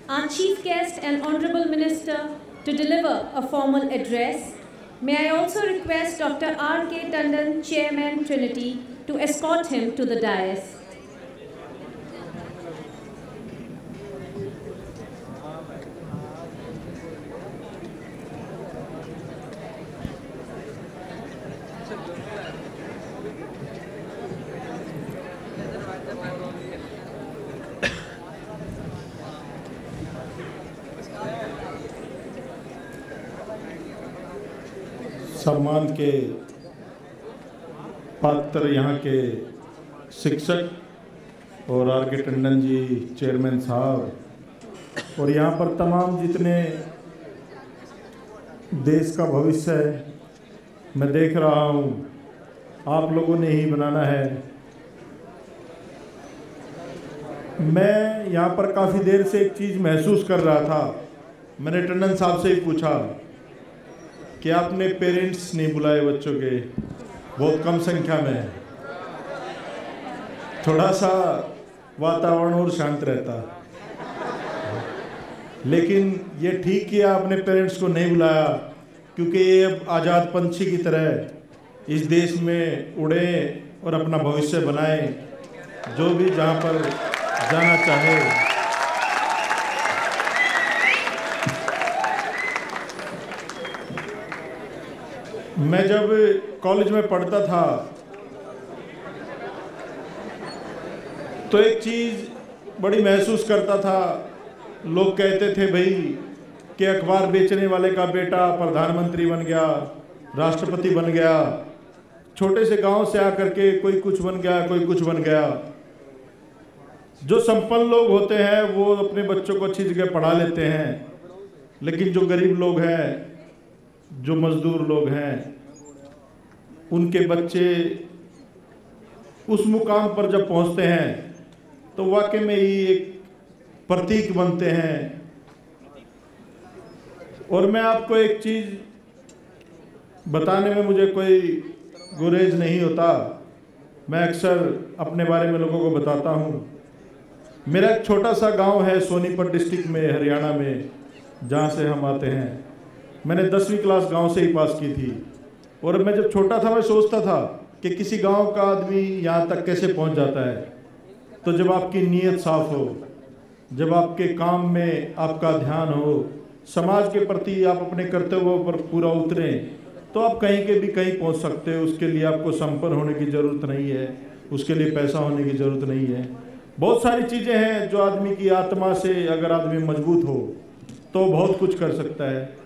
our Chief Guest and Honorable Minister to deliver a formal address. May I also request Dr. R.K. Tandon, Chairman, Trinity, to escort him to the dais. सम्मान के पात्र यहाँ के शिक्षक और are के Tandon ji chairman साहब और यहाँ पर तमाम जितने देश का भविष्य है, मैं देख रहा हूँ आप लोगों ने ही बनाना है। मैं यहाँ पर काफ़ी देर से एक चीज़ महसूस कर रहा था। मैंने टंडन साहब से ही पूछा कि आपने पेरेंट्स नहीं बुलाए बच्चों के, बहुत कम संख्या में है, थोड़ा सा वातावरण और शांत रहता। लेकिन ये ठीक किया आपने पेरेंट्स को नहीं बुलाया, क्योंकि ये अब आज़ाद पंछी की तरह इस देश में उड़े और अपना भविष्य बनाए, जो भी जहाँ पर जाना चाहे। मैं जब कॉलेज में पढ़ता था तो एक चीज़ बड़ी महसूस करता था। लोग कहते थे भाई कि अखबार बेचने वाले का बेटा प्रधानमंत्री बन गया, राष्ट्रपति बन गया, छोटे से गांव से आकर के कोई कुछ बन गया, कोई कुछ बन गया। जो संपन्न लोग होते हैं वो अपने बच्चों को अच्छी जगह पढ़ा लेते हैं, लेकिन जो गरीब लोग हैं, जो मजदूर लोग हैं, उनके बच्चे उस मुकाम पर जब पहुंचते हैं तो वाकई में ही एक प्रतीक बनते हैं। और मैं आपको एक चीज़ बताने में मुझे कोई गुरेज नहीं होता, मैं अक्सर अपने बारे में लोगों को बताता हूँ। मेरा एक छोटा सा गांव है सोनीपत डिस्ट्रिक्ट में, हरियाणा में, जहाँ से हम आते हैं। मैंने 10वीं क्लास गांव से ही पास की थी। और मैं जब छोटा था मैं सोचता था कि किसी गांव का आदमी यहाँ तक कैसे पहुँच जाता है। तो जब आपकी नीयत साफ हो, जब आपके काम में आपका ध्यान हो, समाज के प्रति आप अपने कर्तव्यों पर पूरा उतरें, तो आप कहीं के भी कहीं पहुँच सकते हो। उसके लिए आपको संपन्न होने की ज़रूरत नहीं है, उसके लिए पैसा होने की ज़रूरत नहीं है। बहुत सारी चीज़ें हैं जो आदमी की आत्मा से अगर आदमी मजबूत हो तो बहुत कुछ कर सकता है।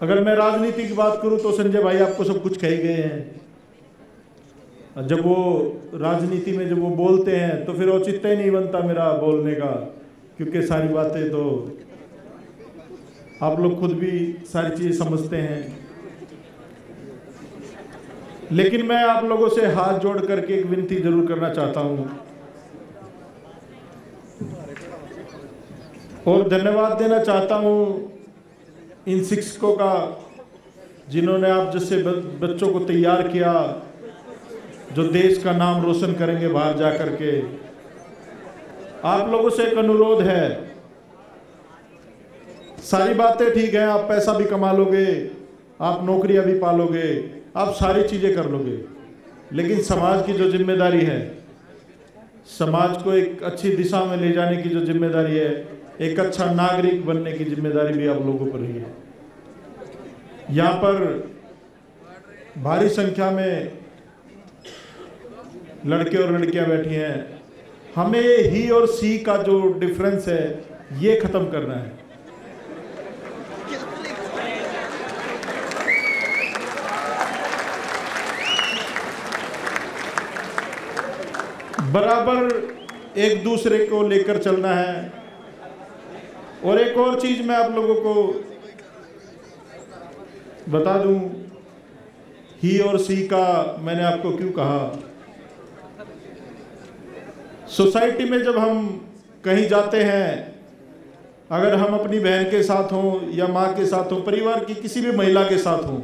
अगर मैं राजनीति की बात करूं तो संजय भाई आपको सब कुछ कह ही गए हैं। जब वो राजनीति में जब वो बोलते हैं तो फिर औचित्य ही नहीं बनता मेरा बोलने का, क्योंकि सारी बातें तो आप लोग खुद भी सारी चीज़ समझते हैं। लेकिन मैं आप लोगों से हाथ जोड़ करके एक विनती जरूर करना चाहता हूं और धन्यवाद देना चाहता हूं इन शिक्षकों का, जिन्होंने आप जैसे बच्चों को तैयार किया, जो देश का नाम रोशन करेंगे बाहर जा कर के। आप लोगों से एक अनुरोध है, सारी बातें ठीक है, आप पैसा भी कमा लोगे, आप नौकरियां भी पालोगे, आप सारी चीज़ें कर लोगे, लेकिन समाज की जो जिम्मेदारी है, समाज को एक अच्छी दिशा में ले जाने की जो जिम्मेदारी है, एक अच्छा नागरिक बनने की जिम्मेदारी भी आप लोगों पर ही है। यहाँ पर भारी संख्या में लड़के और लड़कियां बैठी हैं। हमें ही और सी का जो डिफरेंस है ये खत्म करना है। बराबर एक दूसरे को लेकर चलना है। और एक और चीज मैं आप लोगों को बता दूं, ही और सी का मैंने आपको क्यों कहा। सोसाइटी में जब हम कहीं जाते हैं, अगर हम अपनी बहन के साथ हों या माँ के साथ हों, परिवार की किसी भी महिला के साथ हों,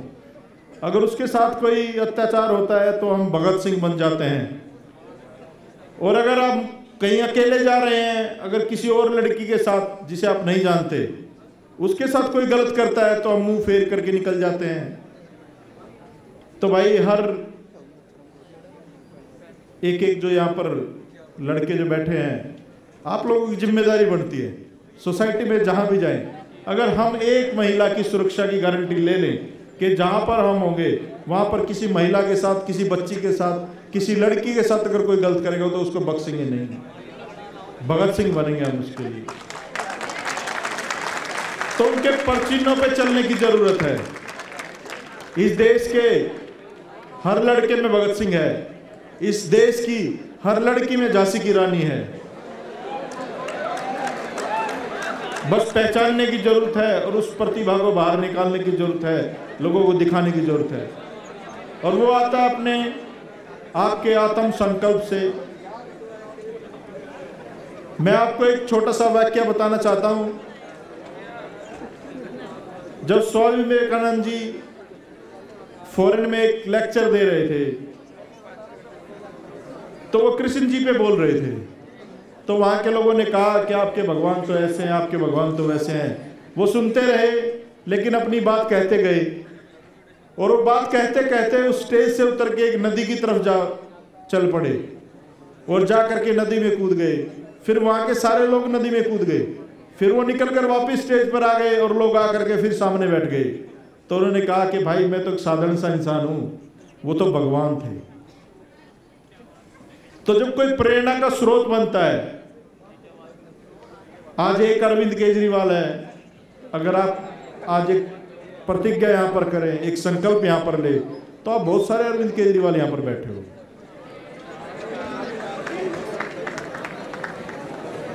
अगर उसके साथ कोई अत्याचार होता है तो हम भगत सिंह बन जाते हैं। और अगर हम कहीं अकेले जा रहे हैं, अगर किसी और लड़की के साथ जिसे आप नहीं जानते उसके साथ कोई गलत करता है तो हम मुंह फेर करके निकल जाते हैं। तो भाई हर एक जो यहाँ पर लड़के जो बैठे हैं, आप लोगों की जिम्मेदारी बनती है सोसाइटी में जहाँ भी जाएं, अगर हम एक महिला की सुरक्षा की गारंटी ले लें कि जहाँ पर हम होंगे वहाँ पर किसी महिला के साथ, किसी बच्ची के साथ, किसी लड़की के साथ अगर कोई गलत करेगा तो उसको बख्शेंगे नहीं, भगत सिंह बनेंगे हम उसके लिए। तो उनके परचिन्हों पे चलने की जरूरत है। इस देश के हर लड़के में भगत सिंह है, इस देश की हर लड़की में झांसी की रानी है। बस पहचानने की जरूरत है और उस प्रतिभा को बाहर निकालने की जरूरत है, लोगों को दिखाने की जरूरत है। और वो आता है अपने आपके आत्म संकल्प से। मैं आपको एक छोटा सा वाक्य बताना चाहता हूं। जब स्वामी विवेकानंद जी फॉरेन में एक लेक्चर दे रहे थे तो वो कृष्ण जी पे बोल रहे थे, तो वहां के लोगों ने कहा कि आपके भगवान तो ऐसे हैं, आपके भगवान तो वैसे हैं। वो सुनते रहे लेकिन अपनी बात कहते गए, और वो बात कहते कहते उस स्टेज से उतर के एक नदी की तरफ जा चल पड़े और जा करके नदी में कूद गए। फिर वहां के सारे लोग नदी में कूद गए, फिर वो निकल कर वापिस स्टेज पर आ गए और लोग आकर के फिर सामने बैठ गए। तो उन्होंने कहा कि भाई मैं तो एक साधारण सा इंसान हूं, वो तो भगवान थे। तो जब कोई प्रेरणा का स्रोत बनता है, आज एक अरविंद केजरीवाल है, अगर आप आज एक प्रतिज्ञा यहां पर करें, एक संकल्प यहां पर ले, तो आप बहुत सारे अरविंद केजरीवाल यहां पर बैठे हो।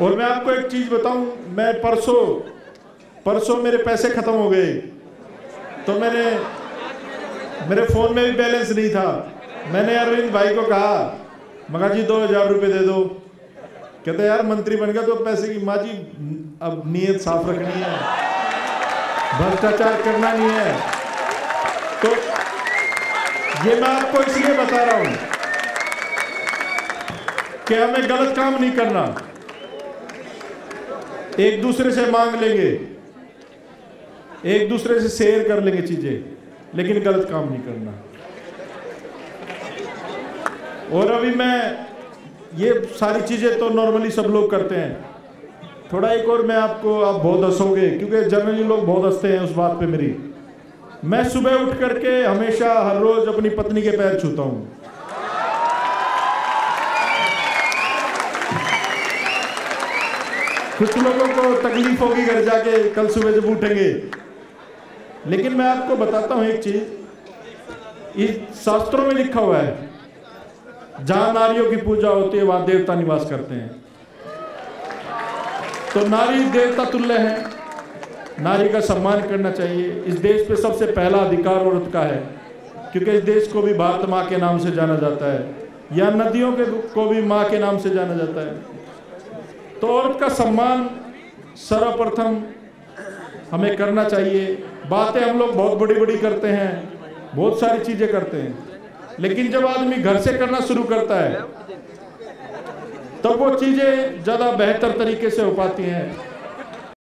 और मैं आपको एक चीज बताऊं, मैं परसों मेरे पैसे खत्म हो गए, तो मेरे फोन में भी बैलेंस नहीं था। मैंने अरविंद भाई को कहा, मगा जी 2000 रुपये दे दो। कहते यार मंत्री बन गया तो पैसे की, माँ जी अब नीयत साफ रखनी है, भ्रष्टाचार करना नहीं है। तो ये मैं आपको इसलिए बता रहा हूं कि हमें गलत काम नहीं करना। एक दूसरे से मांग लेंगे, एक दूसरे से शेयर कर लेंगे चीजें, लेकिन गलत काम नहीं करना। और अभी मैं ये सारी चीजें तो नॉर्मली सब लोग करते हैं, थोड़ा एक और मैं आपको, आप बहुत हंसोगे क्योंकि जनरली लोग बहुत हंसते हैं उस बात पे मेरी। मैं सुबह उठ करके हमेशा हर रोज अपनी पत्नी के पैर छूता हूं। कुछ लोगों को तकलीफ होगी घर जाके कल सुबह जब उठेंगे, लेकिन मैं आपको बताता हूं एक चीज, इस शास्त्रों में लिखा हुआ है जहां नारियों की पूजा होती है वहां देवता निवास करते हैं। तो नारी देवता तुल्य है, नारी का सम्मान करना चाहिए। इस देश पे सबसे पहला अधिकार औरत का है, क्योंकि इस देश को भी भारत माँ के नाम से जाना जाता है, या नदियों को भी माँ के नाम से जाना जाता है। तो औरत का सम्मान सर्वप्रथम हमें करना चाहिए। बातें हम लोग बहुत बड़ी बड़ी करते हैं, बहुत सारी चीजें करते हैं, लेकिन जब आदमी घर से करना शुरू करता है तब वो चीजें ज्यादा बेहतर तरीके से हो पाती हैं।